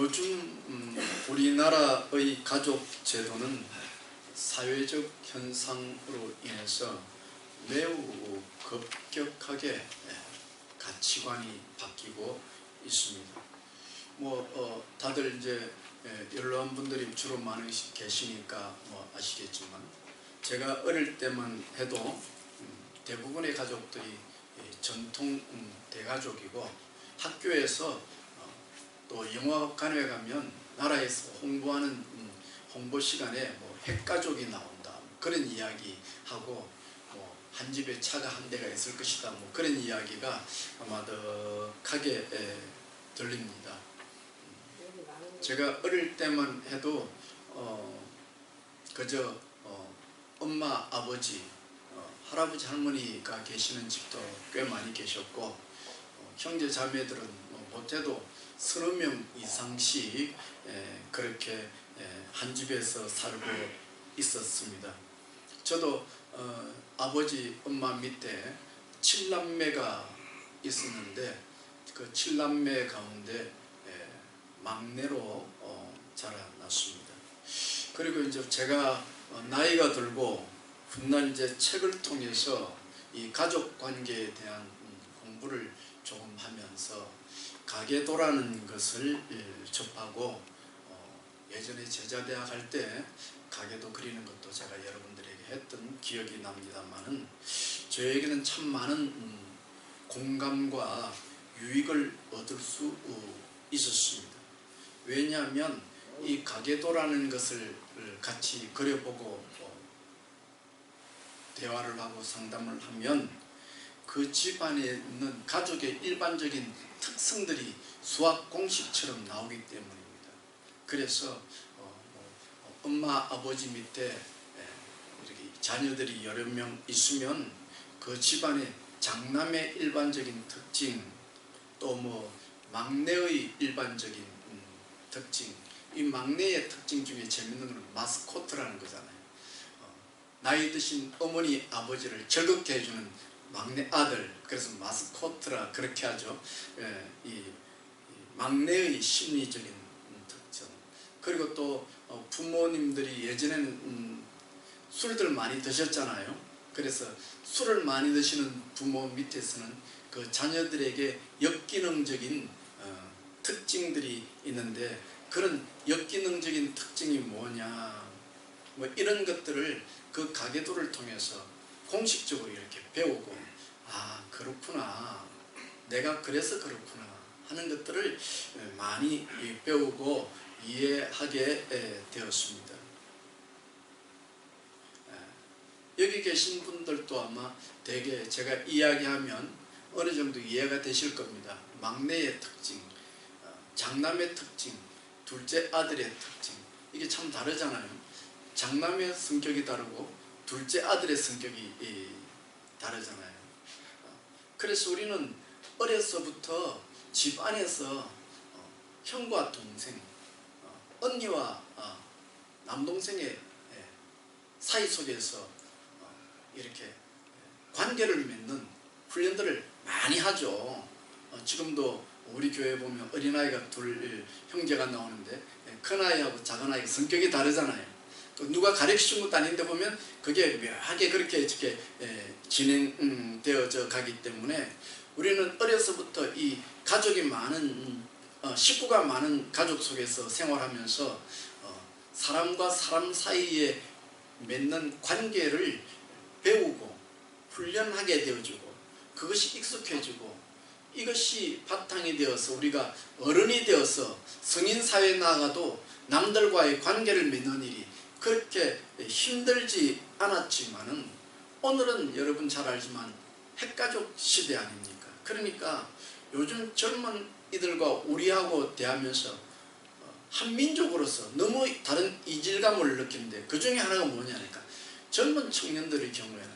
요즘 우리나라의 가족 제도는 사회적 현상으로 인해서 매우 급격하게 가치관이 바뀌고 있습니다. 다들 이제 연로한 분들이 주로 많이 계시니까 아시겠지만, 제가 어릴 때만 해도 대부분의 가족들이 전통 대가족이고, 학교에서 또 영화관에 가면 나라에서 홍보하는 홍보 시간에 핵가족이 나온다, 그런 이야기하고 한 집에 차가 한 대가 있을 것이다, 그런 이야기가 아마득하게 들립니다. 제가 어릴 때만 해도 그저 엄마, 아버지, 할아버지, 할머니가 계시는 집도 꽤 많이 계셨고, 형제 자매들은 못해도 서너 명 이상씩 그렇게 한 집에서 살고 있었습니다. 저도 아버지, 엄마 밑에 7남매가 있었는데, 그 7남매 가운데 막내로 자라났습니다. 그리고 이제 제가 나이가 들고 훗날 이제 책을 통해서 이 가족 관계에 대한 공부를 조금 하면서 가계도라는 것을 접하고, 예전에 제자대학 할 때 가계도 그리는 것도 제가 여러분들에게 했던 기억이 납니다만은, 저에게는 참 많은 공감과 유익을 얻을 수 있었습니다. 왜냐하면 이 가계도라는 것을 같이 그려보고 대화를 하고 상담을 하면 그 집안에 있는 가족의 일반적인 특성들이 수학 공식처럼 나오기 때문입니다. 그래서 엄마, 아버지 밑에 이렇게 자녀들이 여러 명 있으면 그 집안의 장남의 일반적인 특징, 또 막내의 일반적인 특징, 이 막내의 특징 중에 재밌는 건 마스코트라는 거잖아요. 나이 드신 어머니, 아버지를 즐겁게 해주는 막내 아들, 그래서 마스코트라 그렇게 하죠. 이 막내의 심리적인 특징. 그리고 또 부모님들이 예전에는 술들 많이 드셨잖아요. 그래서 술을 많이 드시는 부모 밑에서는 그 자녀들에게 역기능적인 특징들이 있는데, 그런 역기능적인 특징이 뭐냐, 이런 것들을 그 가계도를 통해서 공식적으로 이렇게 배우고, 아 그렇구나, 내가 그래서 그렇구나 하는 것들을 많이 배우고 이해하게 되었습니다. 여기 계신 분들도 아마 대개 제가 이야기하면 어느 정도 이해가 되실 겁니다. 막내의 특징, 장남의 특징, 둘째 아들의 특징, 이게 참 다르잖아요. 장남의 성격이 다르고 둘째 아들의 성격이 다르잖아요. 그래서 우리는 어려서부터 집안에서 형과 동생, 언니와 남동생의 사이 속에서 이렇게 관계를 맺는 훈련들을 많이 하죠. 지금도 우리 교회에 보면 어린아이가 둘 형제가 나오는데, 큰아이하고 작은아이가 성격이 다르잖아요. 또 누가 가르쳐준 것도 아닌데 보면 그게 묘하게 그렇게 진행되어져 가기 때문에, 우리는 어려서부터 이 가족이 많은 식구가 많은 가족 속에서 생활하면서 사람과 사람 사이에 맺는 관계를 배우고 훈련하게 되어주고, 그것이 익숙해지고, 이것이 바탕이 되어서 우리가 어른이 되어서 성인사회에 나가도 남들과의 관계를 맺는 일이 그렇게 힘들지 않았지만은, 오늘은 여러분 잘 알지만 핵가족 시대 아닙니까? 그러니까 요즘 젊은 이들과 우리하고 대하면서 한민족으로서 너무 다른 이질감을 느끼는데, 그 중에 하나가 뭐냐니까, 젊은 청년들의 경우에는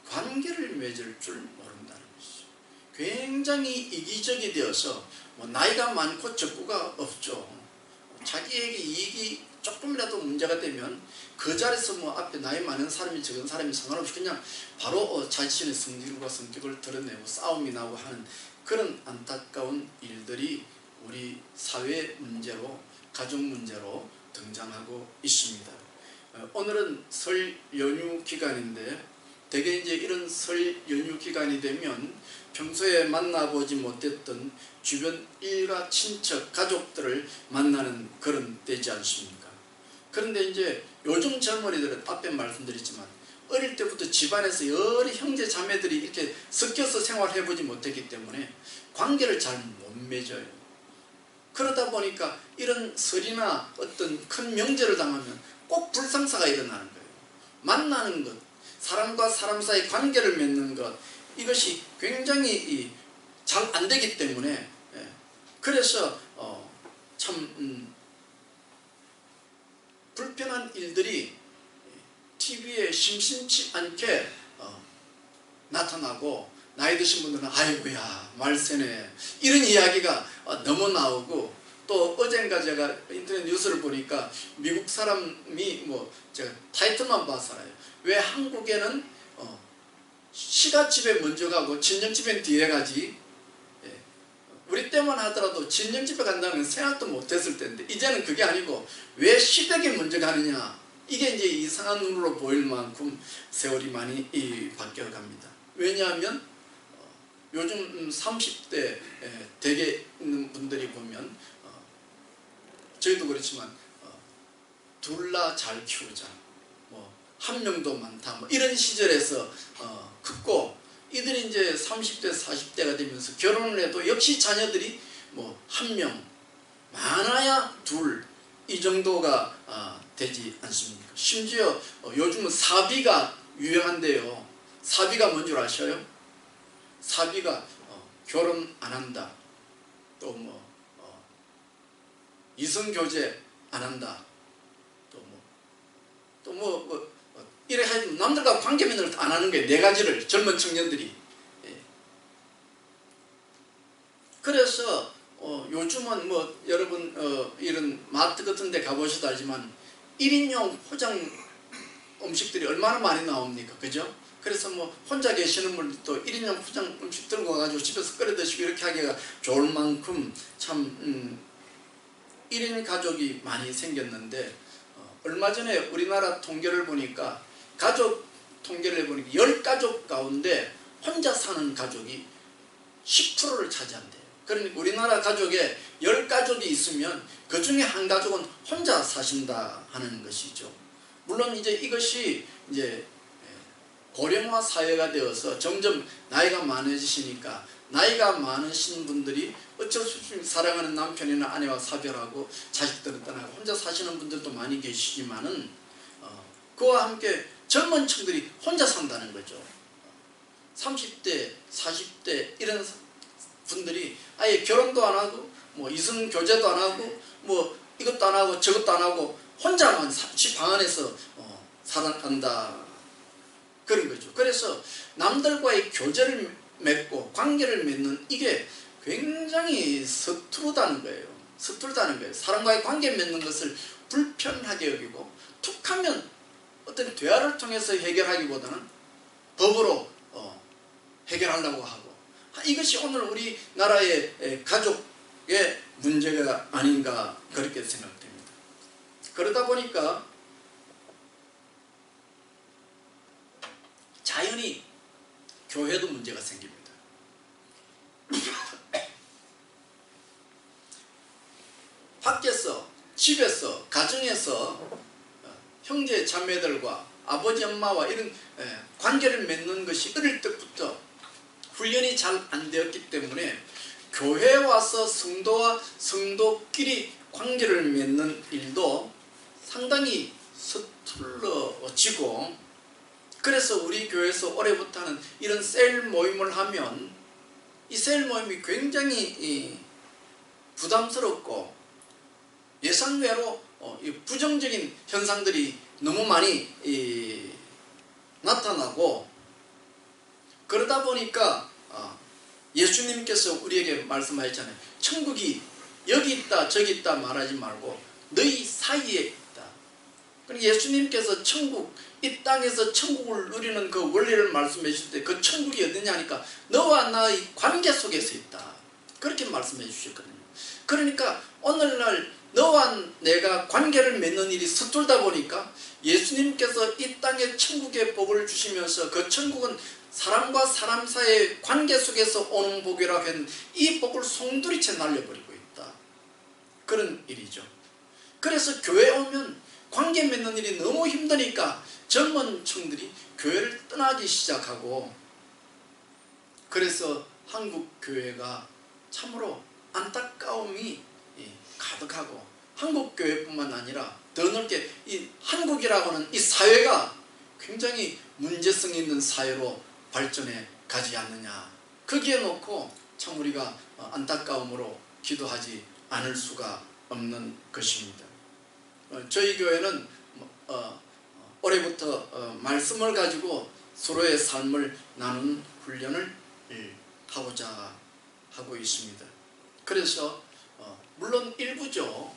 관계를 맺을 줄 모른다는 것이죠. 굉장히 이기적이 되어서 나이가 많고 적구가 없죠. 자기에게 이익이 조금이라도 문제가 되면 그 자리에서 앞에 나이 많은 사람이 적은 사람이 상관없이 그냥 바로 자신의 성질과 성격을 드러내고 싸움이 나고 하는 그런 안타까운 일들이 우리 사회 문제로, 가족 문제로 등장하고 있습니다. 오늘은 설 연휴 기간인데 대개 이제 이런 설 연휴 기간이 되면 평소에 만나보지 못했던 주변 일가 친척 가족들을 만나는 그런 때지 않습니까? 그런데 이제 요즘 젊은이들은 앞에 말씀드렸지만 어릴 때부터 집안에서 여러 형제 자매들이 이렇게 섞여서 생활해보지 못했기 때문에 관계를 잘 못 맺어요. 그러다 보니까 이런 설이나 어떤 큰 명절을 당하면 꼭 불상사가 일어나는 거예요. 만나는 것, 사람과 사람 사이 관계를 맺는 것, 이것이 굉장히 잘 안 되기 때문에 그래서 참 불편한 일들이 TV에 심심치 않게 나타나고 나이 드신 분들은 아이고야 말세네 이런 이야기가 너무 나오고 또 어젠가 제가 인터넷 뉴스를 보니까 미국 사람이 뭐 제가 타이틀만 봐서 알아요. 왜 한국에는 시가집에 먼저 가고 친정집엔 뒤에 가지? 우리 때만 하더라도 친정집에 간다는 생각도 못했을 텐데 이제는 그게 아니고 왜 시댁에 먼저 가느냐, 이게 이제 이상한 눈으로 보일 만큼 세월이 많이 바뀌어갑니다. 왜냐하면 요즘 30대 대개 있는 분들이 보면 저희도 그렇지만 둘라 잘 키우자, 뭐 한 명도 많다, 뭐 이런 시절에서 컸고 이들이 이제 30대 40대가 되면서 결혼을 해도 역시 자녀들이 뭐 한 명 많아야 둘 이 정도가 되지 않습니까? 심지어 요즘은 사비가 유행한데요. 사비가 뭔 줄 아셔요? 사비가 결혼 안 한다, 또 뭐 이성교제 안 한다, 또 뭐 이래 하여튼 남들과 관계 맺는 걸 안 하는 게 네 가지를 젊은 청년들이. 그래서 요즘은 뭐 여러분 이런 마트 같은 데 가보셔도 알지만 1인용 포장 음식들이 얼마나 많이 나옵니까? 그죠? 그래서 뭐 혼자 계시는 분들도 1인용 포장 음식 들고 와가지고 집에서 끓여 드시고 이렇게 하기가 좋을 만큼 참 1인 가족이 많이 생겼는데 얼마 전에 우리나라 통계를 보니까 가족 통계를 해보니까 10가족 가운데 혼자 사는 가족이 10%를 차지한대요. 그러니까 우리나라 가족에 10가족이 있으면 그 중에 한 가족은 혼자 사신다 하는 것이죠. 물론 이제 이것이 이제 고령화 사회가 되어서 점점 나이가 많아지시니까 나이가 많으신 분들이 어쩔 수 없이 사랑하는 남편이나 아내와 사별하고 자식들을 떠나고 혼자 사시는 분들도 많이 계시지만은 그와 함께 젊은 층들이 혼자 산다는 거죠. 30대, 40대 이런 분들이 아예 결혼도 안 하고 뭐 이성 교제도 안 하고 뭐 이것도 안 하고 저것도 안 하고 혼자만 집 방 안에서 살아간다 그런 거죠. 그래서 남들과의 교제를 맺고 관계를 맺는 이게 굉장히 서투르다는 거예요. 서툴다는 거예요. 사람과의 관계 맺는 것을 불편하게 여기고 툭하면 어떤 대화를 통해서 해결하기보다는 법으로 해결하려고 하고, 이것이 오늘 우리나라의 가족의 문제가 아닌가 그렇게 생각됩니다. 그러다 보니까 자연히 교회도 문제가 생깁니다. 밖에서, 집에서, 가정에서 형제 자매들과 아버지 엄마와 이런 관계를 맺는 것이 어릴 때부터 훈련이 잘 안 되었기 때문에 교회에 와서 성도와 성도끼리 관계를 맺는 일도 상당히 서툴러지고, 그래서 우리 교회에서 올해부터 하는 이런 셀 모임을 하면 이 셀 모임이 굉장히 부담스럽고 예상외로 부정적인 현상들이 너무 많이 나타나고, 그러다 보니까 예수님께서 우리에게 말씀하셨잖아요. 천국이 여기 있다 저기 있다 말하지 말고 너희 사이에 있다. 그러니까 예수님께서 천국, 이 땅에서 천국을 누리는 그 원리를 말씀해 주실 때 그 천국이 어디냐 하니까 너와 나의 관계 속에서 있다. 그렇게 말씀해 주셨거든요. 그러니까 오늘날 너와 내가 관계를 맺는 일이 서툴다 보니까 예수님께서 이 땅에 천국의 복을 주시면서 그 천국은 사람과 사람 사이의 관계 속에서 오는 복이라고 했는데 이 복을 송두리째 날려버리고 있다. 그런 일이죠. 그래서 교회 오면 관계 맺는 일이 너무 힘드니까 젊은 층들이 교회를 떠나기 시작하고, 그래서 한국 교회가 참으로 안타까움이 가득하고, 한국 교회뿐만 아니라 더 넓게 이 한국이라고 하는 이 사회가 굉장히 문제성 있는 사회로 발전해 가지 않느냐, 거기에 놓고 참 우리가 안타까움으로 기도하지 않을 수가 없는 것입니다. 저희 교회는 올해부터 말씀을 가지고 서로의 삶을 나누는 훈련을 하고자 하고 있습니다. 그래서 물론 일부죠.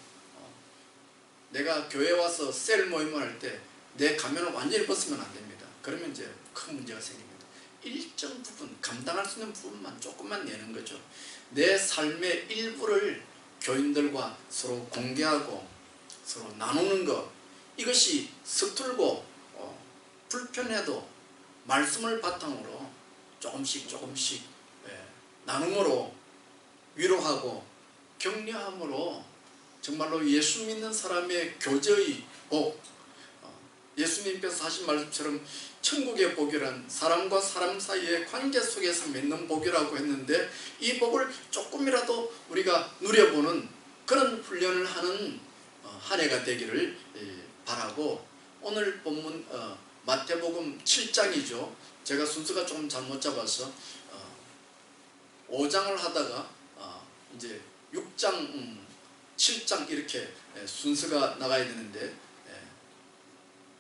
내가 교회 와서 셀 모임을 할 때 내 가면을 완전히 벗으면 안 됩니다. 그러면 이제 큰 문제가 생깁니다. 일정 부분, 감당할 수 있는 부분만 조금만 내는 거죠. 내 삶의 일부를 교인들과 서로 공개하고 서로 나누는 것, 이것이 서툴고 불편해도 말씀을 바탕으로 조금씩 나눔으로 위로하고 격려함으로 정말로 예수 믿는 사람의 교제의 복, 예수님께서 하신 말씀처럼 천국의 복이란 사람과 사람 사이의 관계 속에서 맺는 복이라고 했는데, 이 복을 조금이라도 우리가 누려보는 그런 훈련을 하는 한 해가 되기를 바라고, 오늘 본문 마태복음 7장이죠. 제가 순서가 조금 잘못 잡아서 5장을 하다가 이제 6장, 7장 이렇게 순서가 나가야 되는데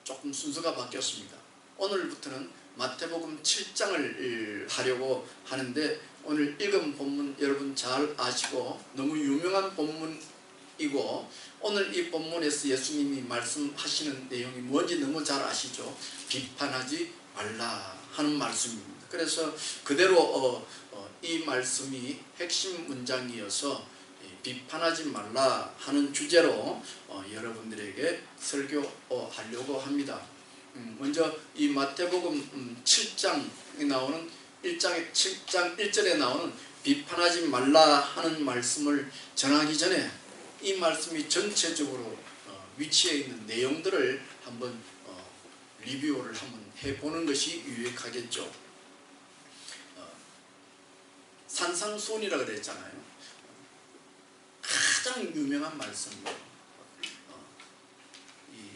조금 순서가 바뀌었습니다. 오늘부터는 마태복음 7장을 하려고 하는데, 오늘 읽은 본문 여러분 잘 아시고 너무 유명한 본문이고, 오늘 이 본문에서 예수님이 말씀하시는 내용이 뭔지 너무 잘 아시죠. 비판하지 말라 하는 말씀입니다. 그래서 그대로 이 말씀이 핵심 문장이어서 비판하지 말라 하는 주제로 여러분들에게 설교하려고 합니다. 먼저 이 마태복음 7장에 나오는 7장 1절에 나오는 비판하지 말라 하는 말씀을 전하기 전에 이 말씀이 전체적으로 위치해 있는 내용들을 한번 리뷰를 한번 해보는 것이 유익하겠죠. 산상수훈이라고 그랬잖아요. 가장 유명한 말씀이에요.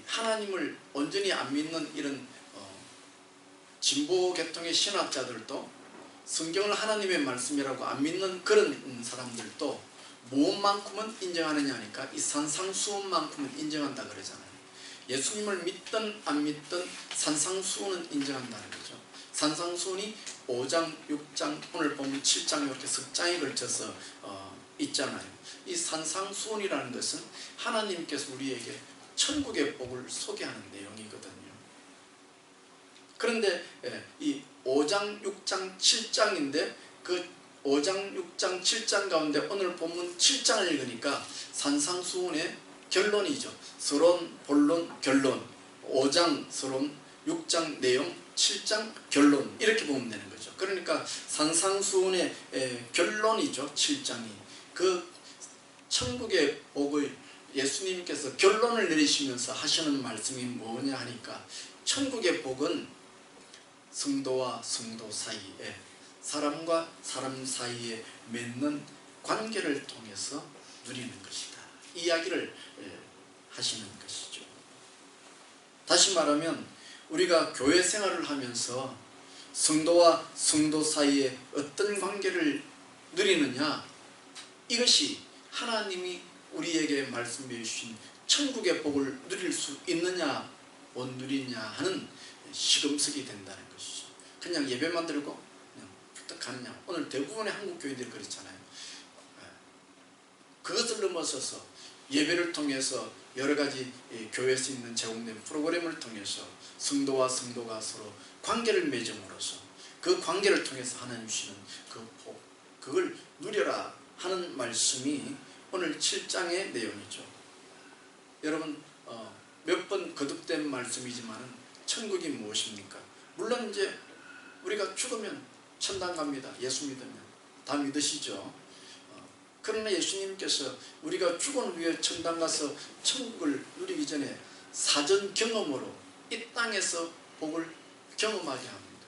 하나님을 온전히 안 믿는 이런 진보 계통의 신학자들도 성경을 하나님의 말씀이라고 안 믿는 그런 사람들도 무엇만큼은 인정하느냐 하니까 이 산상수훈만큼은 인정한다 그러잖아요. 예수님을 믿든 안 믿든 산상수훈은 인정한다는 거죠. 산상수훈이 5장, 6장, 오늘 보면 7장 이렇게 석 장에 걸쳐서 있잖아요. 이 산상수훈이라는 것은 하나님께서 우리에게 천국의 복을 소개하는 내용이거든요. 그런데 이 5장, 6장, 7장인데 그 5장, 6장, 7장 가운데 오늘 본문 7장을 읽으니까 산상수훈의 결론이죠. 서론, 본론, 결론. 5장 서론, 6장 내용, 7장 결론, 이렇게 보면 되는 거죠. 그러니까 산상수훈의 결론이죠. 7장이. 그 천국의 복을 예수님께서 결론을 내리시면서 하시는 말씀이 뭐냐 하니까, 천국의 복은 성도와 성도 사이에, 사람과 사람 사이에 맺는 관계를 통해서 누리는 것이다. 이야기를 하시는 것이죠. 다시 말하면 우리가 교회 생활을 하면서 성도와 성도 사이에 어떤 관계를 누리느냐, 이것이 하나님이 우리에게 말씀해 주신 천국의 복을 누릴 수 있느냐 못 누리냐 하는 시금석이 된다는 것이죠. 그냥 예배만 들고 그냥 부탁 가느냐. 오늘 대부분의 한국 교회들이 그렇잖아요. 그것을 넘어서서 예배를 통해서 여러 가지 교회에서 있는 제공된 프로그램을 통해서 성도와 성도가 서로 관계를 맺음으로써 그 관계를 통해서 하나님 주시는 그 복, 그걸 누려라 하는 말씀이 오늘 7장의 내용이죠. 여러분 몇 번 거듭된 말씀이지만 천국이 무엇입니까? 물론 이제 우리가 죽으면 천당 갑니다. 예수 믿으면 다 믿으시죠. 그러나 예수님께서 우리가 죽은 후에 천당 가서 천국을 누리기 전에 사전 경험으로 이 땅에서 복을 경험하게 합니다.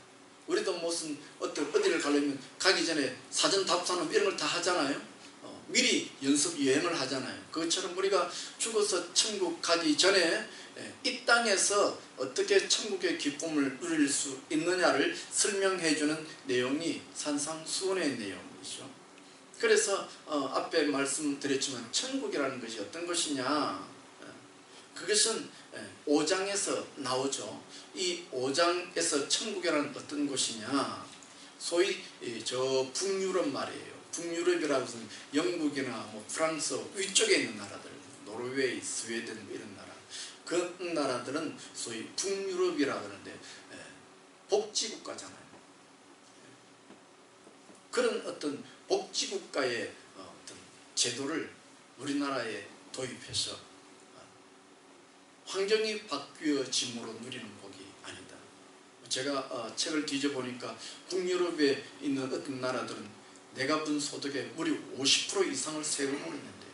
우리도 무슨 어디를 가려면 가기 전에 사전 답사는 이런 걸 다 하잖아요. 미리 연습 여행을 하잖아요. 그것처럼 우리가 죽어서 천국 가기 전에 이 땅에서 어떻게 천국의 기쁨을 누릴 수 있느냐를 설명해 주는 내용이 산상수훈의 내용이죠. 그래서 앞에 말씀드렸지만 천국이라는 것이 어떤 것이냐, 그것은 5장에서 나오죠. 이 5장에서 천국이라는 어떤 것이냐, 소위 저 북유럽 말이에요. 북유럽이라고 해서 영국이나 뭐 프랑스 위쪽에 있는 나라들, 노르웨이, 스웨덴 이런 나라, 그 나라들은 소위 북유럽이라고 하는데 복지국가잖아요. 그런 어떤 복지국가의 어떤 제도를 우리나라에 도입해서 환경이 바뀌어짐으로 누리는 복이 아니다. 제가 책을 뒤져보니까 북유럽에 있는 어떤 나라들은 내가 번 소득의 무려 50% 이상을 세금으로 낸대요.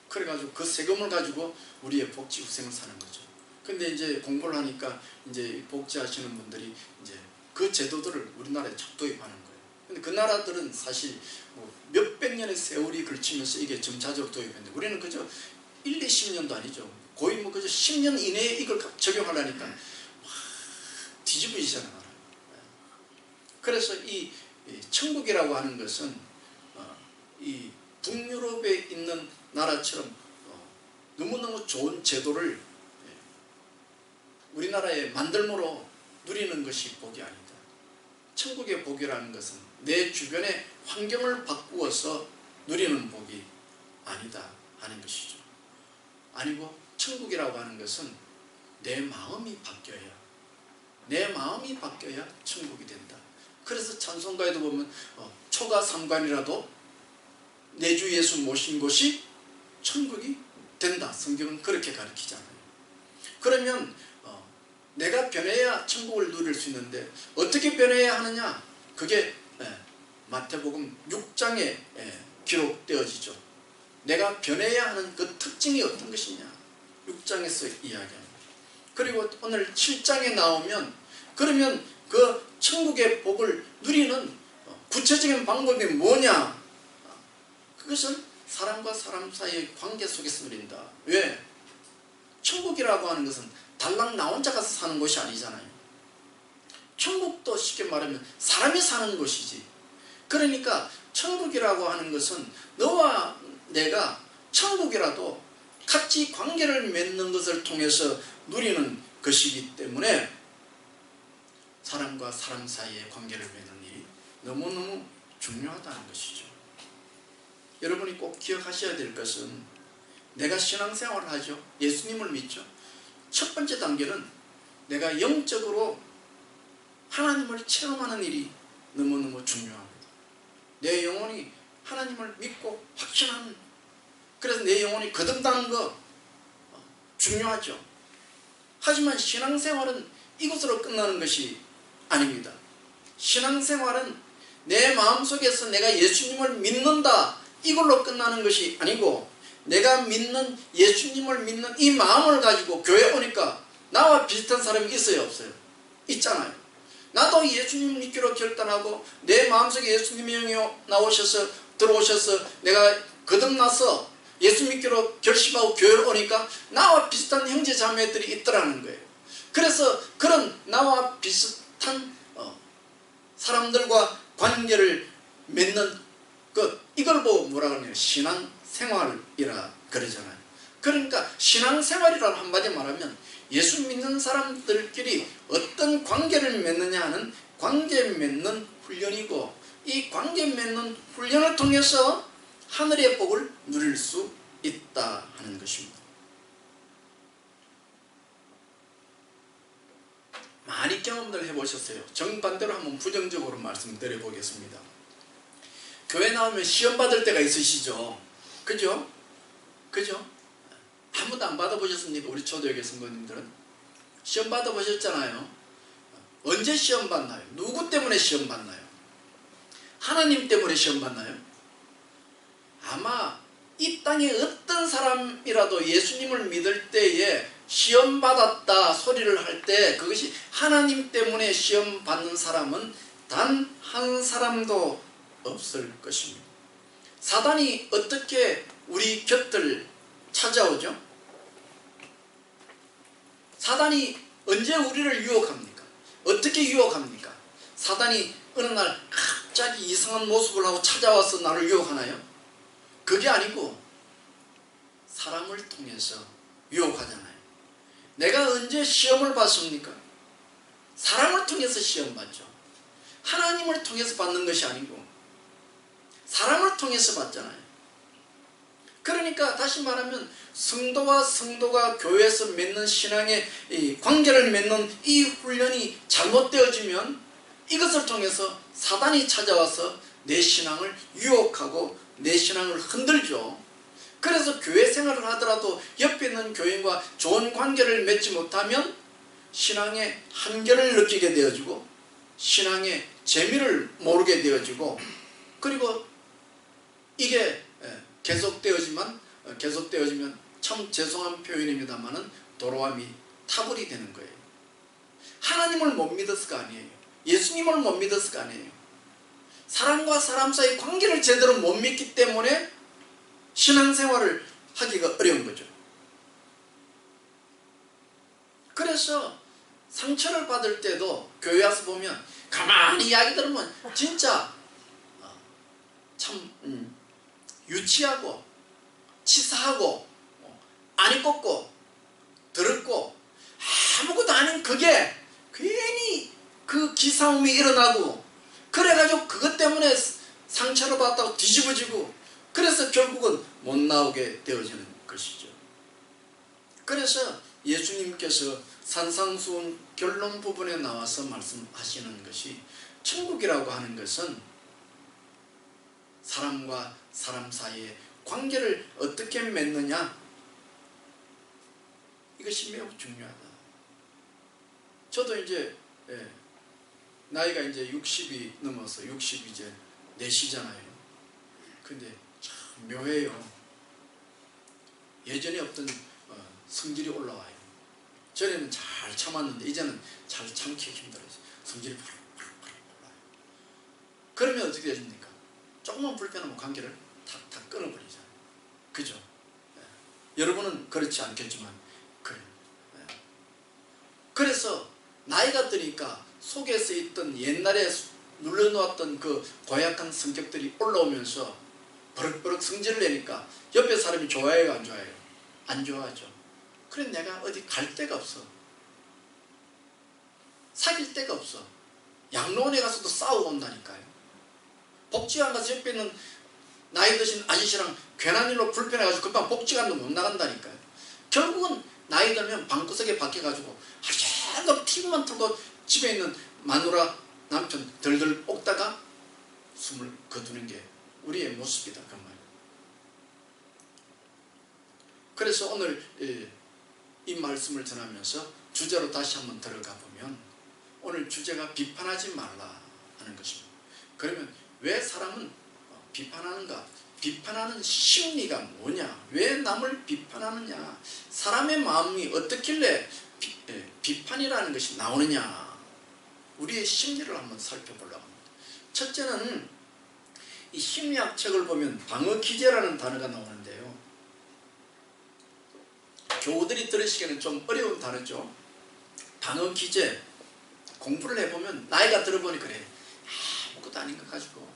그래가지고 그 세금을 가지고 우리의 복지 후생을 사는 거죠. 근데 이제 공부를 하니까 이제 복지하시는 분들이 이제 그 제도들을 우리나라에 도입하는 거예요. 근데 그 나라들은 사실 뭐 몇백 년의 세월이 걸치면서 이게 점차적으로 도입했는데 우리는 그저 1, 20년도 아니죠. 거의 뭐 그저 10년 이내에 이걸 적용하려니까 뒤집어지잖아요. 그래서 이 천국이라고 하는 것은 이 북유럽에 있는 나라처럼 너무너무 좋은 제도를 우리나라에 만들므로 누리는 것이 복이 아니다. 천국의 복이라는 것은 내 주변의 환경을 바꾸어서 누리는 복이 아니다 하는 것이죠. 아니고 천국이라고 하는 것은 내 마음이 바뀌어야 천국이 된다. 그래서 찬송가에도 보면 초가 삼관이라도 내 주 예수 모신 곳이 천국이 된다. 성경은 그렇게 가르치잖아요. 그러면 내가 변해야 천국을 누릴 수 있는데 어떻게 변해야 하느냐? 그게 마태복음 6장에 기록되어지죠. 내가 변해야 하는 그 특징이 어떤 것이냐? 6장에서 이야기합니다. 그리고 오늘 7장에 나오면 그러면 그 천국의 복을 누리는 구체적인 방법이 뭐냐? 그것은 사람과 사람 사이의 관계 속에서 누린다. 왜? 천국이라고 하는 것은 달랑 나 혼자 가서 사는 곳이 아니잖아요. 천국도 쉽게 말하면 사람이 사는 곳이지. 그러니까 천국이라고 하는 것은 너와 내가 천국이라도 같이 관계를 맺는 것을 통해서 누리는 것이기 때문에 사람과 사람 사이의 관계를 맺는 일이 너무너무 중요하다는 것이죠. 여러분이 꼭 기억하셔야 될 것은 내가 신앙생활을 하죠. 예수님을 믿죠. 첫 번째 단계는 내가 영적으로 하나님을 체험하는 일이 너무너무 중요합니다. 내 영혼이 하나님을 믿고 확신하는, 그래서 내 영혼이 거듭나는 거 중요하죠. 하지만 신앙생활은 이것으로 끝나는 것이 아닙니다. 신앙생활은 내 마음속에서 내가 예수님을 믿는다 이걸로 끝나는 것이 아니고 내가 믿는 예수님을 믿는 이 마음을 가지고 교회 오니까 나와 비슷한 사람이 있어요 없어요? 있잖아요. 나도 예수님 믿기로 결단하고 내 마음속에 예수님이 나오셔서 들어오셔서 내가 거듭나서 예수 믿기로 결심하고 교회를 오니까 나와 비슷한 형제 자매들이 있더라는 거예요. 그래서 그런 나와 비슷한 사람들과 관계를 맺는 이걸 보고 뭐라 그러냐면 신앙생활이라 그러잖아요. 그러니까 신앙생활이라고 한마디 말하면 예수 믿는 사람들끼리 어떤 관계를 맺느냐 하는 관계 맺는 훈련이고, 이 관계 맺는 훈련을 통해서 하늘의 복을 누릴 수 있다 하는 것입니다. 많이 경험들 해보셨어요. 정반대로 한번 부정적으로 말씀드려 보겠습니다. 교회 나오면 시험 받을 때가 있으시죠? 그죠? 그죠? 아무도 안 받아보셨습니까? 우리 초대교회 성도님들은 시험 받아보셨잖아요. 언제 시험 받나요? 누구 때문에 시험 받나요? 하나님 때문에 시험 받나요? 아마 이 땅에 어떤 사람이라도 예수님을 믿을 때에 시험 받았다 소리를 할 때 그것이 하나님 때문에 시험 받는 사람은 단 한 사람도 없을 것입니다. 사단이 어떻게 우리 곁을 찾아오죠? 사단이 언제 우리를 유혹합니까? 어떻게 유혹합니까? 사단이 어느 날 갑자기 이상한 모습을 하고 찾아와서 나를 유혹하나요? 그게 아니고 사람을 통해서 유혹하잖아요. 내가 언제 시험을 받습니까? 사람을 통해서 시험 받죠. 하나님을 통해서 받는 것이 아니고 사람을 통해서 받잖아요. 그러니까 다시 말하면 성도와 성도가 교회에서 맺는 신앙의 이 관계를 맺는 이 훈련이 잘못되어지면 이것을 통해서 사단이 찾아와서 내 신앙을 유혹하고 내 신앙을 흔들죠. 그래서 교회 생활을 하더라도 옆에 있는 교인과 좋은 관계를 맺지 못하면 신앙의 한계를 느끼게 되어지고 신앙의 재미를 모르게 되어지고 그리고 이게 계속되어지면 참 죄송한 표현입니다만은 도로함이 타불이 되는 거예요. 하나님을 못 믿었을까 아니에요. 예수님을 못 믿었을까 아니에요. 사람과 사람 사이 관계를 제대로 못 믿기 때문에 신앙생활을 하기가 어려운 거죠. 그래서 상처를 받을 때도 교회 와서 보면 가만히 이야기 들으면 진짜 참 유치하고 치사하고 안이 꺾고 더럽고 아무것도 아닌 그게 괜히 그 기싸움이 일어나고 그래가지고 그것 때문에 상처를 받았다고 뒤집어지고 그래서 결국은 못 나오게 되어지는 것이죠. 그래서 예수님께서 산상수훈 결론 부분에 나와서 말씀하시는 것이 천국이라고 하는 것은 사람과 사람 사이의 관계를 어떻게 맺느냐 이것이 매우 중요하다. 저도 이제 나이가 이제 60이 넘어서 60 이제 내시잖아요. 근데 참 묘해요. 예전에 없던 성질이 올라와요. 전에는 잘 참았는데 이제는 잘 참기 힘들어요. 성질이 팍팍팍 올라와요. 그러면 어떻게 되십니까? 조금만 불편하면 관계를 탁탁 끊어버리잖아요. 그죠? 여러분은 그렇지 않겠지만 그래요. 그래서 나이가 드니까 속에서 있던 옛날에 눌러놓았던 그 고약한 성격들이 올라오면서 버럭버럭 성질을 내니까 옆에 사람이 좋아해요, 안 좋아해요? 안 좋아하죠. 그래 내가 어디 갈 데가 없어. 사귈 데가 없어. 양로원에 가서도 싸우고 온다니까요. 복지관 가서 옆에 있는 나이 드신 아저씨랑 괜한 일로 불편해가지고 금방 복지관도 못 나간다니까요. 결국은 나이 들면 방구석에 박혀가지고 하루 TV만 틀고 집에 있는 마누라 남편 덜덜 옥다가 숨을 거두는 게 우리의 모습이다 그 말이에요. 그래서 오늘 이 말씀을 전하면서 주제로 다시 한번 들어가 보면 오늘 주제가 비판하지 말라 하는 것입니다. 그러면 왜 사람은 비판하는가? 비판하는 심리가 뭐냐? 왜 남을 비판하느냐? 사람의 마음이 어떻길래 비판이라는 것이 나오느냐? 우리의 심리를 한번 살펴보려고 합니다. 첫째는 이 심리학 책을 보면 방어기제라는 단어가 나오는데요. 교우들이 들으시기에는 좀 어려운 단어죠. 방어기제 공부를 해보면 나이가 들어보니 그래 아무것도 아닌 것 가지고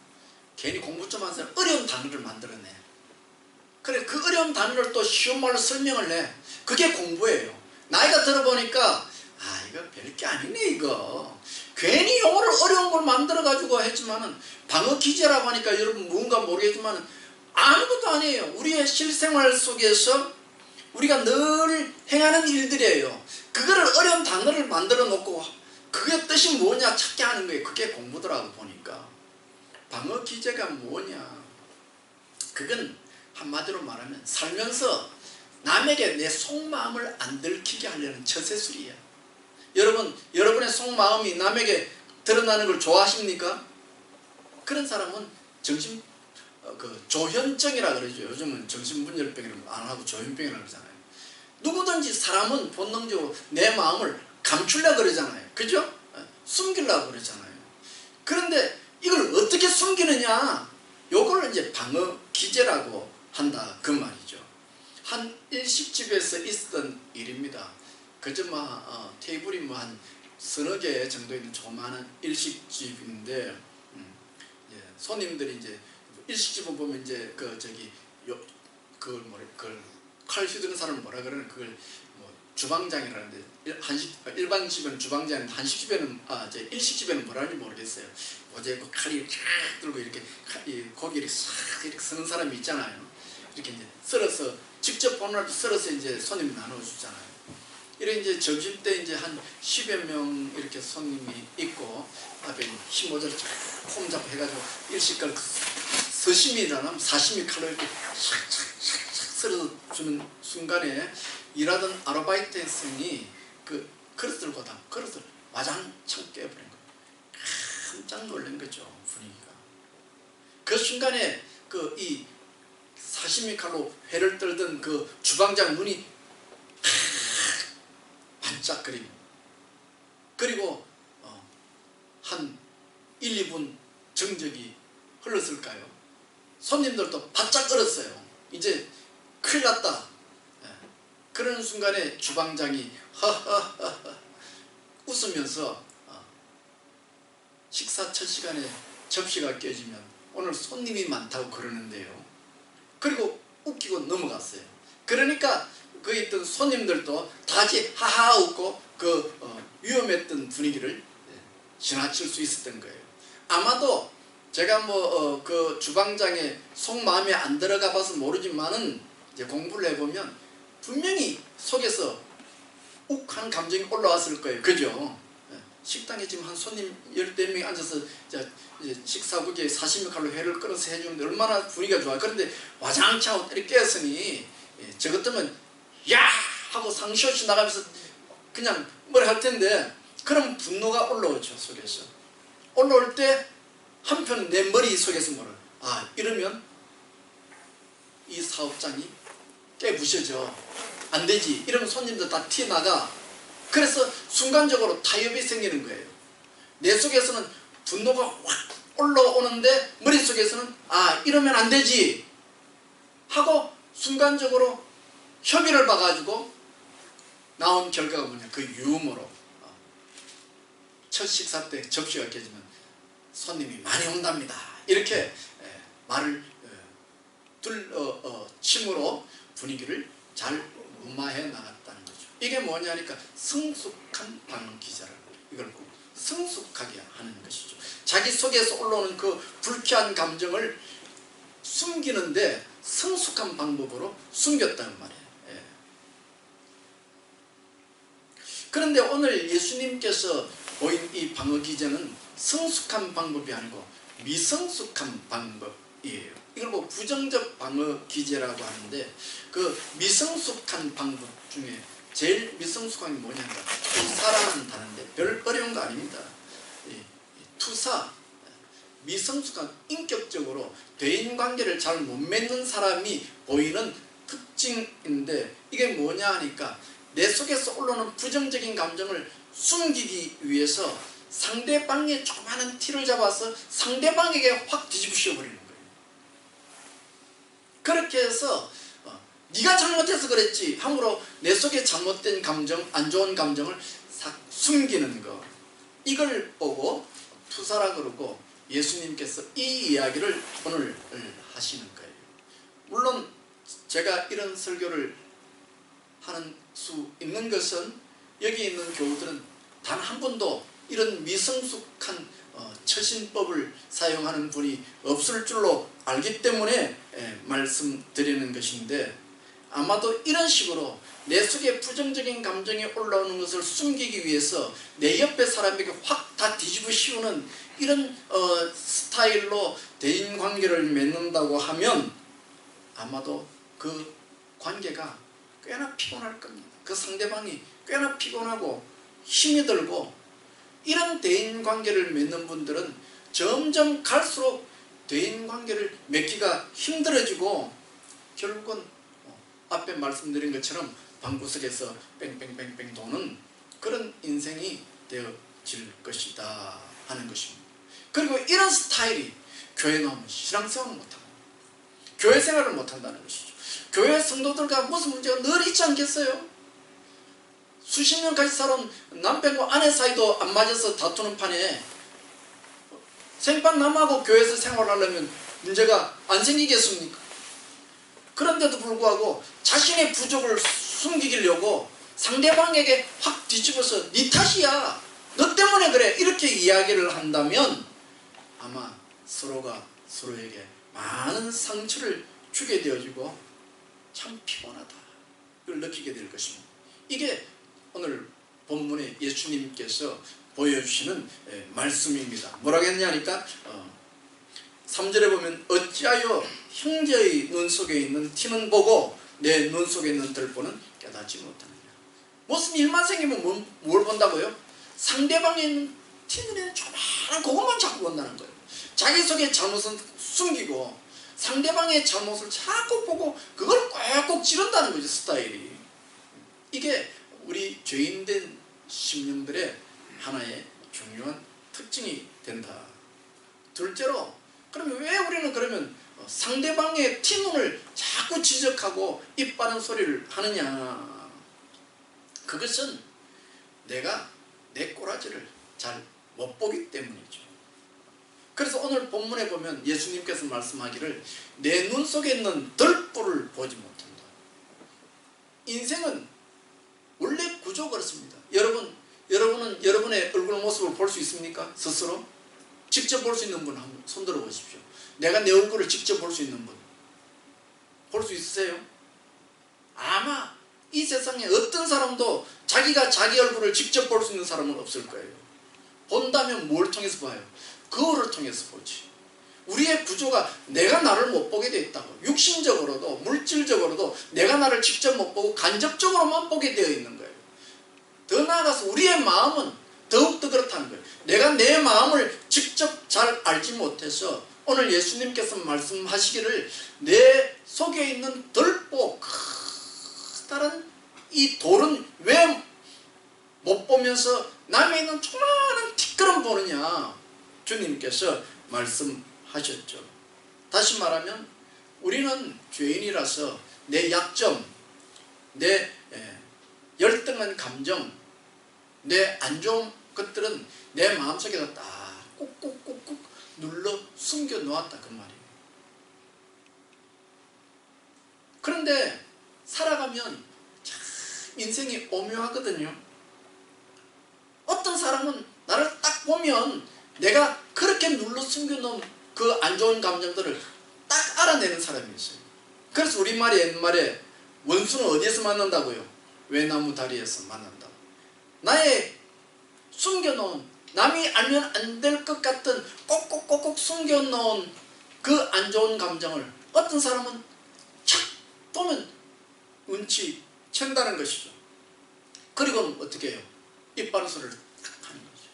괜히 공부 좀 하는 사람 어려운 단어를 만들어내. 그래 그 어려운 단어를 또 쉬운 말로 설명을 해. 그게 공부예요. 나이가 들어보니까 이거 별게 아니네 이거. 괜히 용어를 어려운 걸 만들어 가지고 했지만은 방어기제라고 하니까 여러분 뭔가 모르겠지만은 아무것도 아니에요. 우리의 실생활 속에서 우리가 늘 행하는 일들이에요. 그거를 어려운 단어를 만들어 놓고 그게 뜻이 뭐냐 찾게 하는 거예요. 그게 공부더라고 보니까. 방어 기제가 뭐냐? 그건 한마디로 말하면 살면서 남에게 내 속마음을 안 들키게 하려는 처세술이야. 여러분의 속마음이 남에게 드러나는 걸 좋아하십니까? 그런 사람은 조현증이라 그러죠. 요즘은 정신분열병이라고 안 하고 조현병이라고 그러잖아요. 누구든지 사람은 본능적으로 내 마음을 감추려고 그러잖아요. 그죠? 숨기려고 그러잖아요. 그런데 이걸 어떻게 숨기느냐? 요걸 이제 방어 기제라고 한다 그 말이죠. 한 일식집에서 있었던 일입니다. 그저 테이블이 한 서너 개 정도 있는 조그마한 일식집인데 손님들이 이제 일식집을 보면 이제 그걸 칼 휘두르는 사람을 뭐라 그러는 그걸 주방장이라는데 일반 집에는 주방장인데 한식집에는 일식집에는 뭐라 하는지 모르겠어요. 어제 그 칼이 쫙 들고 이렇게 고기를 싹 이렇게 쓰는 사람이 있잖아요. 이렇게 이제 썰어서 직접 보느라도 썰어서 이제 손님 나눠주잖아요. 이래 이제 점심 때 이제 한 10여 명 이렇게 손님이 있고 앞에 힘 모자를 쫙 폼 잡고 해가지고 일식칼 서심이라는 사시미 칼로 이렇게 샥샥샥 썰어 주는 순간에 일하던 아르바이트 학생이 그 그릇을 보다 그릇을 와장창 깨버린 거예요. 깜짝 놀란 거죠, 분위기가. 그 순간에 이 사시미 칼로 회를 떨던 그 주방장 눈이 반짝거리고, 그리고 한 1, 2분 정적이 흘렀을까요? 손님들도 바짝 얼었어요. 이제 큰일 났다. 그런 순간에 주방장이 하하하하 웃으면서 식사 첫 시간에 접시가 깨지면 오늘 손님이 많다고 그러는데요. 그리고 웃기고 넘어갔어요. 그러니까 거기 있던 손님들도 다시 하하 웃고 위험했던 분위기를 지나칠 수 있었던 거예요. 아마도 제가 그 주방장의 속마음에 안 들어가 봐서 모르지만은 이제 공부를 해보면 분명히 속에서 욱하는 감정이 올라왔을 거예요. 그죠? 식당에 지금 한 손님 14명이 앉아서 이제 식사국에 사시미 칼로 회를 끓여서 해주는데 얼마나 분위기가 좋아요. 그런데 와장창 이렇게 깨었으니 저 같으면 야! 하고 상시없이 나가면서 그냥 뭘 할 텐데, 그럼 분노가 올라오죠. 속에서. 올라올 때 한편 내 머릿속에서 이러면 이 사업장이 깨부셔져. 안 되지. 이러면 손님들 다 튀어나가. 그래서 순간적으로 타협이 생기는 거예요. 내 속에서는 분노가 확 올라오는데 머릿속에서는 이러면 안 되지 하고 순간적으로 협의를 봐가지고 나온 결과가 뭐냐, 그 유머로 첫 식사 때 접시가 깨지면 손님이 많이 온답니다. 이렇게 말을 침으로 분위기를 잘 무마해 나갔다는 거죠. 이게 뭐냐니까 성숙한 방어 기제라고, 이걸 성숙하게 하는 것이죠. 자기 속에서 올라오는 그 불쾌한 감정을 숨기는데 성숙한 방법으로 숨겼다는 말이에요. 그런데 오늘 예수님께서 보인 이 방어 기제는 성숙한 방법이 아니고 미성숙한 방법이에요. 이걸 부정적 방어 기제라고 하는데, 그 미성숙한 방법 중에 제일 미성숙한 게 뭐냐면 투사라는다는데 별 어려운 거 아닙니다. 투사, 미성숙한, 인격적으로 대인관계를 잘 못 맺는 사람이 보이는 특징인데, 이게 뭐냐 하니까 내 속에서 올라오는 부정적인 감정을 숨기기 위해서 상대방의 조그마한 티를 잡아서 상대방에게 확 뒤집으셔 버리는 거예요. 그렇게 해서 네가 잘못해서 그랬지 함으로 내 속에 잘못된 감정, 안 좋은 감정을 싹 숨기는 거, 이걸 보고 투사라 그러고 예수님께서 이 이야기를 오늘 하시는 거예요. 물론 제가 이런 설교를 하는 수 있는 것은 여기 있는 교우들은 단 한 번도 이런 미성숙한 처신법을 사용하는 분이 없을 줄로 알기 때문에 말씀드리는 것인데, 아마도 이런 식으로 내 속에 부정적인 감정이 올라오는 것을 숨기기 위해서 내 옆에 사람에게 확 다 뒤집어 씌우는 이런 스타일로 대인관계를 맺는다고 하면 아마도 그 관계가 꽤나 피곤할 겁니다. 그 상대방이 꽤나 피곤하고 힘이 들고, 이런 대인관계를 맺는 분들은 점점 갈수록 대인관계를 맺기가 힘들어지고 결국은 앞에 말씀드린 것처럼 방구석에서 뺑뺑뺑뺑 도는 그런 인생이 되어질 것이다 하는 것입니다. 그리고 이런 스타일이 교회 나오면 신앙생활을 못하고 교회 생활을 못한다는 것이죠. 교회 성도들과 무슨 문제가 늘 있지 않겠어요? 수십 년 같이 살아온 남편과 아내 사이도 안 맞아서 다투는 판에 생판 남하고 교회에서 생활하려면 문제가 안 생기겠습니까? 그런데도 불구하고 자신의 부족을 숨기려고 상대방에게 확 뒤집어서 네 탓이야, 너 때문에 그래, 이렇게 이야기를 한다면 아마 서로가 서로에게 많은 상처를 주게 되어지고 참 피곤하다, 이걸 느끼게 될 것입니다. 이게 오늘 본문에 예수님께서 보여주시는 말씀입니다. 뭐라고 했냐니까 3절에 보면 어찌하여 형제의 눈 속에 있는 티는 보고 내 눈 속에 있는 들보는 깨닫지 못하느냐. 무슨 일만 생기면 뭘 본다고요? 상대방에 있는 티눈에 조그마한 그것만 자꾸 본다는 거예요. 자기 속의 잘못은 숨기고 상대방의 잘못을 자꾸 보고 그걸 꽉꽉 찌른다는 거죠, 스타일이. 이게 우리 죄인된 심령들의 하나의 중요한 특징이 된다. 둘째로, 그러면 왜 우리는 그러면 상대방의 티눈을 자꾸 지적하고 입 바른 소리를 하느냐. 그것은 내가 내 꼬라지를 잘 못 보기 때문이죠. 그래서 오늘 본문에 보면 예수님께서 말씀하기를 내 눈 속에 있는 들보를 보지 못한다. 인생은 원래 구조 그렇습니다. 여러분은 여러분의 얼굴 모습을 볼 수 있습니까? 스스로? 직접 볼 수 있는 분 한번 손들어 보십시오. 내가 내 얼굴을 직접 볼 수 있는 분 볼 수 있으세요? 아마 이 세상에 어떤 사람도 자기가 자기 얼굴을 직접 볼 수 있는 사람은 없을 거예요. 본다면 뭘 통해서 봐요? 거울을 통해서 보지. 우리의 구조가 내가 나를 못 보게 돼 있다고. 육신적으로도 물질적으로도 내가 나를 직접 못 보고 간접적으로만 보게 되어 있는 거예요. 더 나아가서 우리의 마음은 더욱더 그렇다는 거예요. 내가 내 마음을 직접 잘 알지 못해서 오늘 예수님께서 말씀하시기를 내 속에 있는 들보, 커다란 이 돌은 왜 못 보면서 남에 있는 조그마한 티끌은 보느냐, 주님께서 말씀하셨죠. 다시 말하면 우리는 죄인이라서 내 약점, 내 열등한 감정, 내 안 좋은 것들은 내 마음속에다 딱 꾹꾹꾹꾹 눌러 숨겨 놓았다, 그 말이에요. 그런데 살아가면 참 인생이 오묘하거든요. 어떤 사람은 나를 딱 보면 내가 그렇게 눌러 숨겨놓은 그 안 좋은 감정들을 딱 알아내는 사람이 있어요. 그래서 우리말이 옛말에 원수는 어디에서 만난다고요? 외나무 다리에서 만난다고. 나의 숨겨놓은, 남이 알면 안 될 것 같은 꼭꼭꼭꼭 숨겨놓은 그 안 좋은 감정을 어떤 사람은 착 보면 운치 챈다는 것이죠. 그리고는 어떻게 해요? 입 바른 소리를 딱 하는 거죠.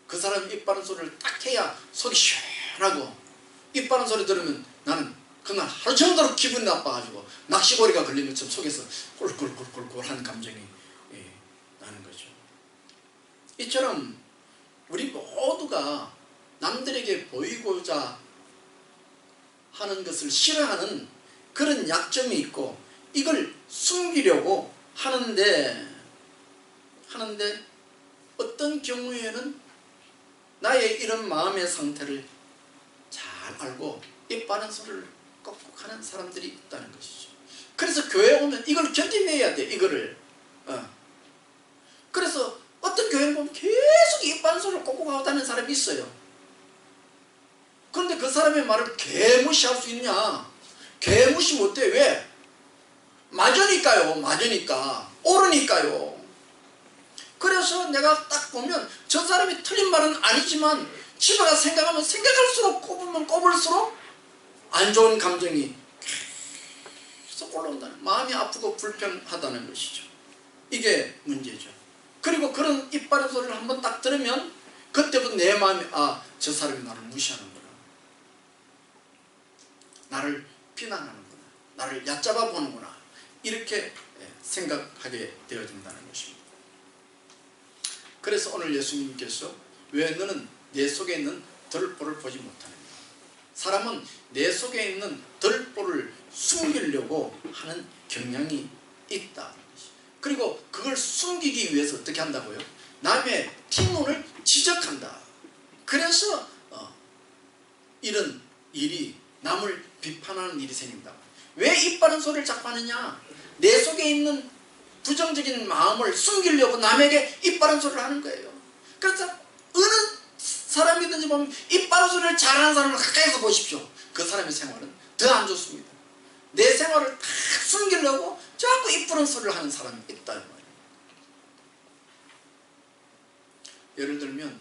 그 사람이 입 바른 소리를 딱 해야 속이 시원하고, 입 바른 소리 들으면 나는 그날 하루 종일 기분이 나빠가지고 낚시고리가 걸린 것처럼 속에서 꿀꿀꿀꿀꿀 하는 감정이 나는 거죠. 이처럼 우리 모두가 남들에게 보이고자 하는 것을 싫어하는 그런 약점이 있고, 이걸 숨기려고 하는데 어떤 경우에는 나의 이런 마음의 상태를 잘 알고 입 바른 소리를 꼭꼭 하는 사람들이 있다는 것이죠. 그래서 교회에 오면 이걸 견뎌내야 돼, 이거를. 그래서 어떤 교회에 보면 계속 입 바른 소리를 꼭꼭 하고 다니는 사람이 있어요. 그런데 그 사람의 말을 개무시할 수 있냐? 개무시 못해. 왜? 맞으니까요. 맞으니까. 옳으니까요. 그래서 내가 딱 보면 저 사람이 틀린 말은 아니지만 집에 가서 생각하면 생각할수록 꼽으면 꼽을수록 안 좋은 감정이 계속 올라온다는, 마음이 아프고 불편하다는 것이죠. 이게 문제죠. 그리고 그런 이빨의 소리를 한번 딱 들으면 그때부터 내 마음이, 아, 저 사람이 나를 무시하는구나, 나를 비난하는구나, 나를 얕잡아 보는구나, 이렇게 생각하게 되어진다는 것입니다. 그래서 오늘 예수님께서 왜 너는 내 속에 있는 들보를 보지 못하느냐. 사람은 내 속에 있는 들보를 숨기려고 하는 경향이 있다. 그리고 그걸 숨기기 위해서 어떻게 한다고요? 남의 뒷문을 지적한다. 그래서 이런 일이, 남을 비판하는 일이 생긴다. 왜 이빠른 소리를 자꾸 하느냐? 내 속에 있는 부정적인 마음을 숨기려고 남에게 이빠른 소리를 하는 거예요. 그래서 어느 사람이든지 보면 이빠른 소리를 잘하는 사람을 가까이서 보십시오. 그 사람의 생활은 더 안 좋습니다. 내 생활을 다 숨기려고 자꾸 이쁘른 소리를 하는 사람이 있다 말이에요. 예를 들면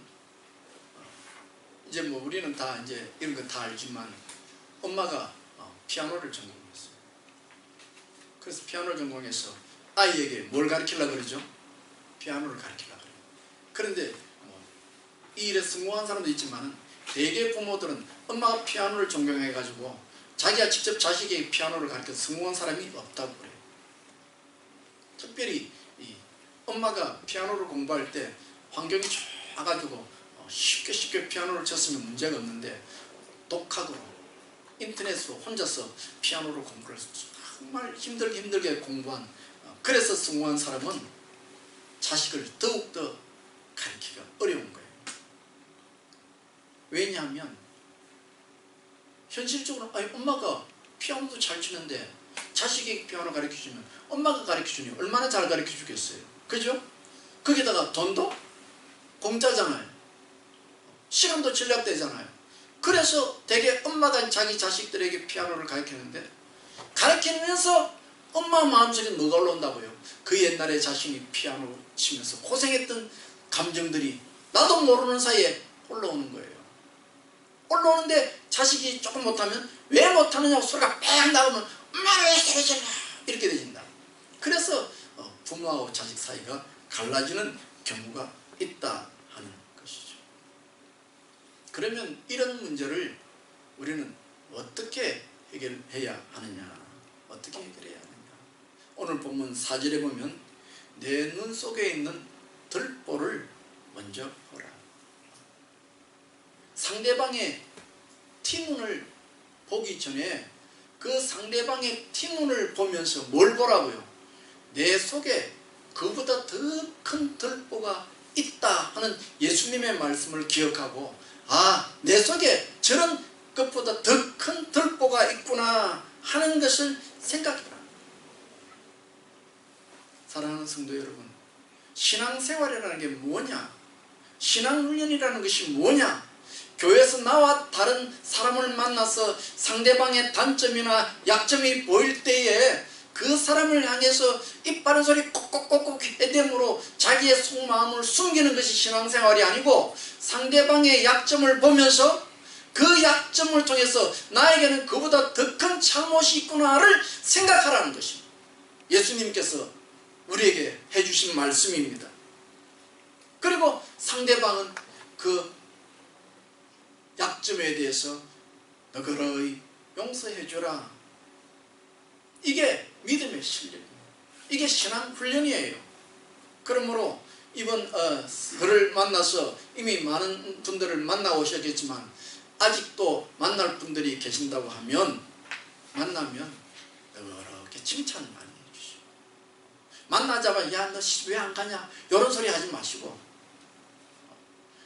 이제 뭐 우리는 다 이제 이런 거 다 알지만 엄마가 피아노를 전공했어요. 그래서 피아노를 전공해서 아이에게 뭘 가르치려고 그러죠? 피아노를 가르치려고 그래요. 그런데 이 일에 성공한 사람도 있지만 대개 부모들은 엄마가 피아노를 전공해가지고 자기가 직접 자식에게 피아노를 가르쳐서 성공한 사람이 없다고 그래요. 특별히 엄마가 피아노를 공부할 때 환경이 좋아가지고 쉽게 피아노를 쳤으면 문제가 없는데 독학으로 인터넷으로 혼자서 피아노를 공부를 정말 힘들게 공부한, 그래서 성공한 사람은 자식을 더욱더 가르치기가 어려운 거예요. 왜냐하면 현실적으로 엄마가 피아노도 잘 치는데 자식에게 피아노 가르쳐주면 엄마가 가르쳐주니 얼마나 잘 가르쳐주겠어요. 그죠? 거기다가 돈도 공짜잖아요. 시간도 절약되잖아요. 그래서 되게 엄마가 자기 자식들에게 피아노를 가르치는데 가르치면서 엄마 마음속에 뭐가 올라온다고요? 그 옛날에 자신이 피아노 치면서 고생했던 감정들이 나도 모르는 사이에 올라오는 거예요. 올라오는데 자식이 조금 못하면 왜 못하느냐고 소리가 뺑 나오면 엄마 왜 저러잖아 이렇게 되진다. 그래서 부모하고 자식 사이가 갈라지는 경우가 있다 하는 것이죠. 그러면 이런 문제를 우리는 어떻게 해결해야 하느냐, 어떻게 해결해야 하느냐. 오늘 본문 4절에 보면 내 눈 속에 있는 들보를 먼저 보라. 상대방의 뒷문을 보기 전에 그 상대방의 뒷문을 보면서 뭘 보라고요? 내 속에 그보다 더 큰 들보가 있다 하는 예수님의 말씀을 기억하고, 아, 내 속에 저런 것보다 더 큰 들보가 있구나 하는 것을 생각해라. 사랑하는 성도 여러분, 신앙생활이라는 게 뭐냐? 신앙훈련이라는 것이 뭐냐? 교회에서 나와 다른 사람을 만나서 상대방의 단점이나 약점이 보일 때에 그 사람을 향해서 이빠른 소리 콕콕콕콕 해댐으로 자기의 속마음을 숨기는 것이 신앙생활이 아니고, 상대방의 약점을 보면서 그 약점을 통해서 나에게는 그보다 더 큰 잘못이 있구나를 생각하라는 것입니다. 예수님께서 우리에게 해주신 말씀입니다. 그리고 상대방은 그 약점에 대해서 너그러이 용서해주라. 이게 믿음의 실력입니다. 이게 신앙훈련이에요. 그러므로 이번 저를 만나서 이미 많은 분들을 만나오셨겠지만 아직도 만날 분들이 계신다고 하면, 만나면 이렇게 칭찬 많이 해주시고, 만나자마자 야 너 왜 안 가냐 이런 소리 하지 마시고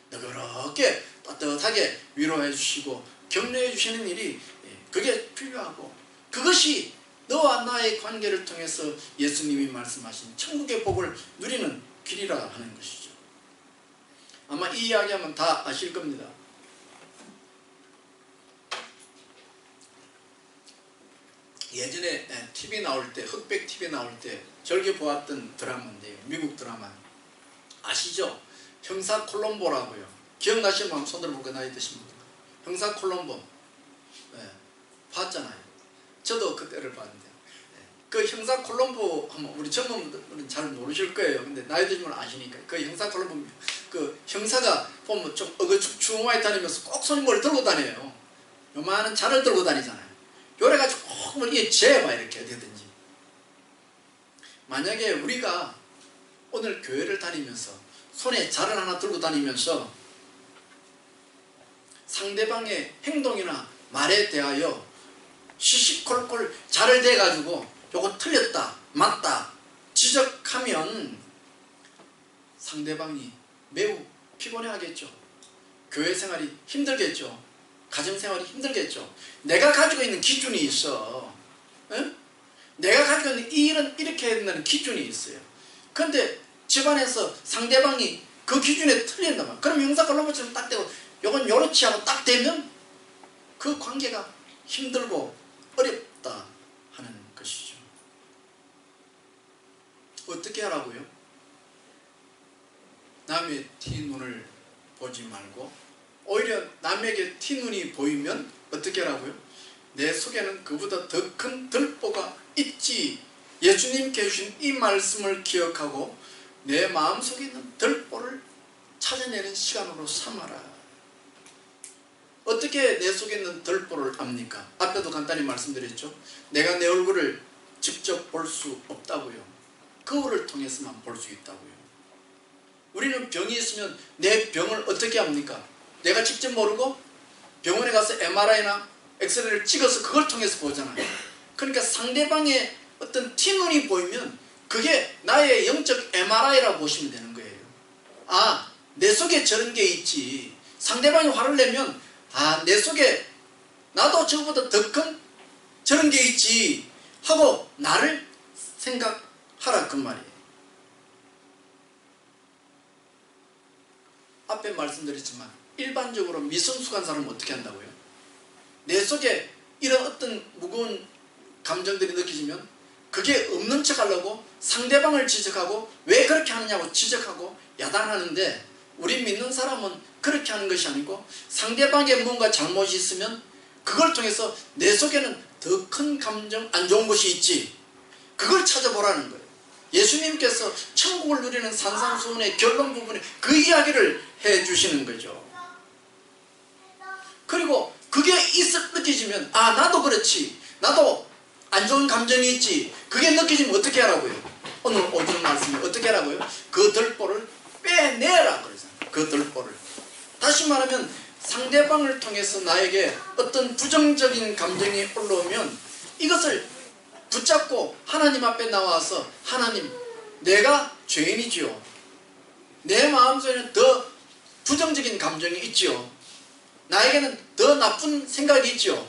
그렇게 따뜻하게 위로해 주시고 격려해 주시는 일이, 그게 필요하고, 그것이 너와 나의 관계를 통해서 예수님이 말씀하신 천국의 복을 누리는 길이라 하는 것이죠. 아마 이 이야기하면 다 아실 겁니다. 예전에 TV 나올 때, 흑백 TV 나올 때 즐겨 보았던 드라마인데요. 미국 드라마 아시죠? 형사 콜롬보라고요. 기억나시는 분 손 들어볼까? 나이 드신 분. 형사 콜롬보. 네, 봤잖아요. 저도 그때를 봤는데. 그 형사 콜롬보 하면 우리 젊은 분들은 잘 모르실 거예요. 근데 나이 드신 분은 아시니까. 그 형사 콜롬보, 그 형사가 보면 좀 어거추춤하게 다니면서 꼭 손님을 들고 다녀요. 요만한 잔을 들고 다니잖아요. 요래가지고 꼭 이게 재봐, 이렇게 어디든지. 만약에 우리가 오늘 교회를 다니면서 손에 잔을 하나 들고 다니면서 상대방의 행동이나 말에 대하여 시시콜콜 잔을 대가지고 요거 틀렸다, 맞다 지적하면 상대방이 매우 피곤해하겠죠. 교회 생활이 힘들겠죠. 가정생활이 힘들겠죠. 내가 가지고 있는 기준이 있어. 응? 내가 가지고 있는 이 일은 이렇게 해야 된다는 기준이 있어요. 그런데 집안에서 상대방이 그 기준에 틀린다면, 그럼 형사콜롬보처럼 딱 대고 요건 요렇지 하고 딱 되면 그 관계가 힘들고 어렵다 하는 것이죠. 어떻게 하라고요? 남의 티눈을 보지 말고 오히려 남에게 티눈이 보이면 어떻게 하라고요? 내 속에는 그보다 더 큰 들보가 있지. 예수님께 주신 이 말씀을 기억하고 내 마음속에 있는 들보를 찾아내는 시간으로 삼아라. 어떻게 내 속에 있는 들보를 압니까? 앞에도 간단히 말씀드렸죠. 내가 내 얼굴을 직접 볼 수 없다고요. 거울을 통해서만 볼 수 있다고요. 우리는 병이 있으면 내 병을 어떻게 합니까? 내가 직접 모르고 병원에 가서 MRI나 엑스레이를 찍어서 그걸 통해서 보잖아요. 그러니까 상대방의 어떤 티눈이 보이면 그게 나의 영적 MRI라고 보시면 되는 거예요. 아, 내 속에 저런 게 있지. 상대방이 화를 내면 아, 내 속에 나도 저거보다 더 큰 저런 게 있지 하고 나를 생각하라 그 말이에요. 앞에 말씀드렸지만 일반적으로 미성숙한 사람은 어떻게 한다고요? 내 속에 이런 어떤 무거운 감정들이 느껴지면 그게 없는 척 하려고 상대방을 지적하고 왜 그렇게 하느냐고 지적하고 야단하는데, 우리 믿는 사람은 그렇게 하는 것이 아니고 상대방에 뭔가 잘못이 있으면 그걸 통해서 내 속에는 더 큰 감정, 안 좋은 것이 있지, 그걸 찾아보라는 거예요. 예수님께서 천국을 누리는 산상수훈의 결론 부분에 그 이야기를 해주시는 거죠. 그리고 그게 느껴지면 아, 나도 그렇지, 나도 안 좋은 감정이 있지, 그게 느껴지면 어떻게 하라고요? 오늘 오전 말씀이 어떻게 하라고요? 그 들보를 빼내라 그러잖아요. 그 들보를. 다시 말하면 상대방을 통해서 나에게 어떤 부정적인 감정이 올라오면 이것을 붙잡고 하나님 앞에 나와서 하나님, 내가 죄인이지요. 내 마음속에는 더 부정적인 감정이 있지요. 나에게는 더 나쁜 생각이 있지요.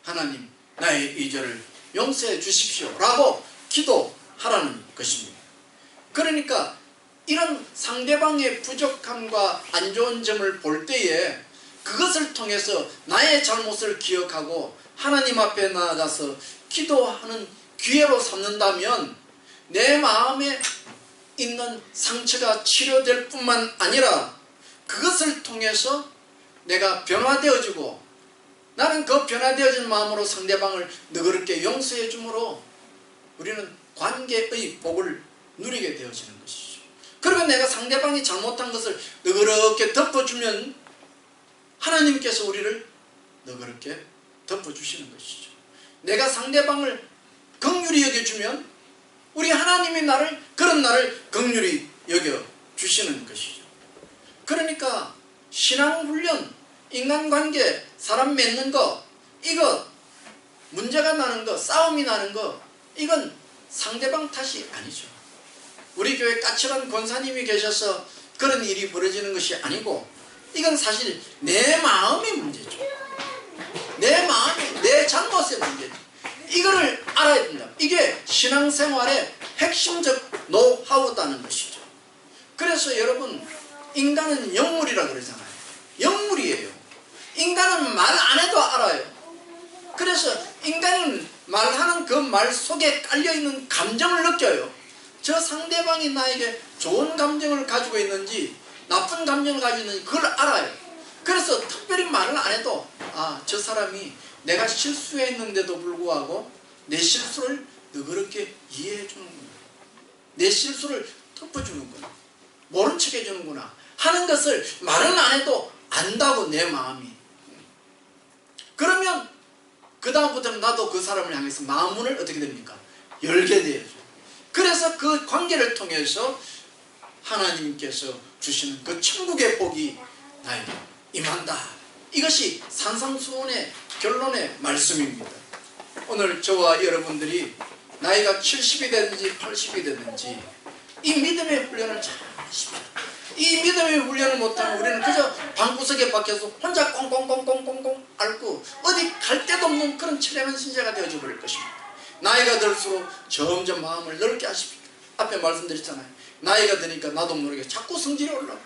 하나님, 나의 이 죄를 용서해 주십시오 라고 기도하라는 것입니다. 그러니까 이런 상대방의 부족함과 안 좋은 점을 볼 때에 그것을 통해서 나의 잘못을 기억하고 하나님 앞에 나아가서 기도하는 기회로 삼는다면 내 마음에 있는 상처가 치료될 뿐만 아니라 그것을 통해서 내가 변화되어지고 나는 그 변화되어진 마음으로 상대방을 너그럽게 용서해 주므로 우리는 관계의 복을 누리게 되어지는 것이죠. 그리고 내가 상대방이 잘못한 것을 너그럽게 덮어주면 하나님께서 우리를 너그럽게 덮어주시는 것이죠. 내가 상대방을 긍휼히 여겨주면 우리 하나님이 그런 나를 긍휼히 여겨주시는 것이죠. 그러니까 신앙훈련, 인간관계, 사람 맺는 거, 이거 문제가 나는 거, 싸움이 나는 거, 이건 상대방 탓이 아니죠. 우리 교회 까칠한 권사님이 계셔서 그런 일이 벌어지는 것이 아니고 이건 사실 내 마음의 문제죠. 내 마음의, 내 잘못의 문제죠. 이거를 알아야 된다. 이게 신앙생활의 핵심적 노하우다는 것이죠. 그래서 여러분, 인간은 영물이라 그러잖아요. 영물이에요. 인간은 말 안 해도 알아요. 그래서 인간은 말하는 그 말 속에 깔려있는 감정을 느껴요. 저 상대방이 나에게 좋은 감정을 가지고 있는지 나쁜 감정을 가지고 있는지 그걸 알아요. 그래서 특별히 말을 안 해도 저 사람이 내가 실수했는데도 불구하고 내 실수를 너그럽게 이해해 주는구나, 내 실수를 덮어주는구나, 모른 척 해주는구나 하는 것을 말은 안 해도 안다고, 내 마음이. 그러면 그 다음부터는 나도 그 사람을 향해서 마음문을 어떻게 됩니까? 열게 되죠. 그래서 그 관계를 통해서 하나님께서 주시는 그 천국의 복이 나에게 임한다. 이것이 산상수훈의 결론의 말씀입니다. 오늘 저와 여러분들이 나이가 70이 되든지 80이 되든지 이 믿음의 훈련을 잘 하십시오. 이 믿음의 훈련을 못하면 우리는 그저 방구석에 박혀서 혼자 꽁꽁꽁꽁꽁꽁 앓고 어디 갈 데도 없는 그런 처량한 신자가 되어져 버릴 것입니다. 나이가 들수록 점점 마음을 넓게 하십시오. 앞에 말씀드렸잖아요. 나이가 드니까 나도 모르게 자꾸 성질이 올라오고,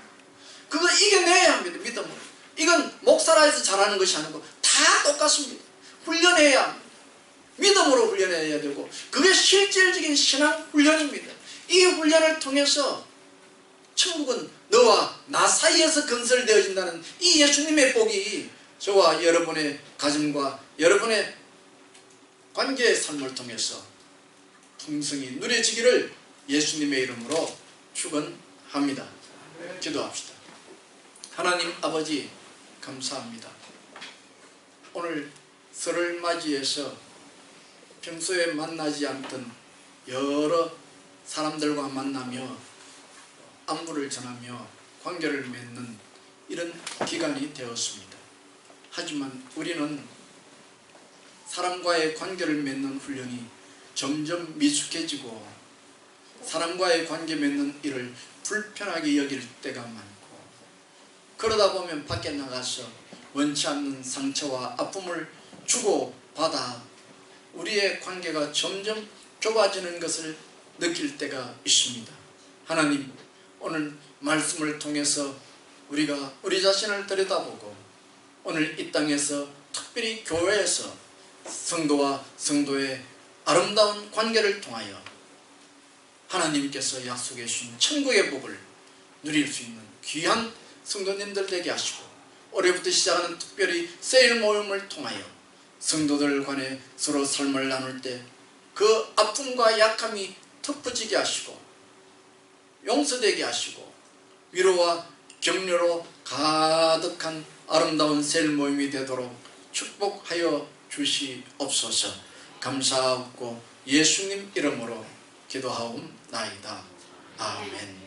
그거 이겨내야 합니다. 믿음으로. 이건 목사라해서 잘하는 것이 아니고 다 똑같습니다. 훈련해야 합니다. 믿음으로 훈련해야 되고, 그게 실질적인 신앙 훈련입니다. 이 훈련을 통해서 천국은 너와 나 사이에서 건설되어진다는 이 예수님의 복이 저와 여러분의 가정과 여러분의 관계의 삶을 통해서 풍성히 누려지기를 예수님의 이름으로 축원합니다. 기도합시다. 하나님 아버지, 감사합니다. 오늘 설을 맞이해서 평소에 만나지 않던 여러 사람들과 만나며 안부를 전하며 관계를 맺는 이런 기간이 되었습니다. 하지만 우리는 사람과의 관계를 맺는 훈련이 점점 미숙해지고 사람과의 관계 맺는 일을 불편하게 여길 때가 많고, 그러다 보면 밖에 나가서 원치 않는 상처와 아픔을 주고받아 우리의 관계가 점점 좁아지는 것을 느낄 때가 있습니다. 하나님, 오늘 말씀을 통해서 우리가 우리 자신을 들여다보고 오늘 이 땅에서 특별히 교회에서 성도와 성도의 아름다운 관계를 통하여 하나님께서 약속해 주신 천국의 복을 누릴 수 있는 귀한 성도님들 되게 하시고, 올해부터 시작하는 특별히 세일 모임을 통하여 성도들 간에 서로 삶을 나눌 때 그 아픔과 약함이 덮어지게 하시고 용서되게 하시고 위로와 격려로 가득한 아름다운 세일 모임이 되도록 축복하여 주시옵소서. 감사하고 예수님 이름으로 기도하옵나이다. 아멘.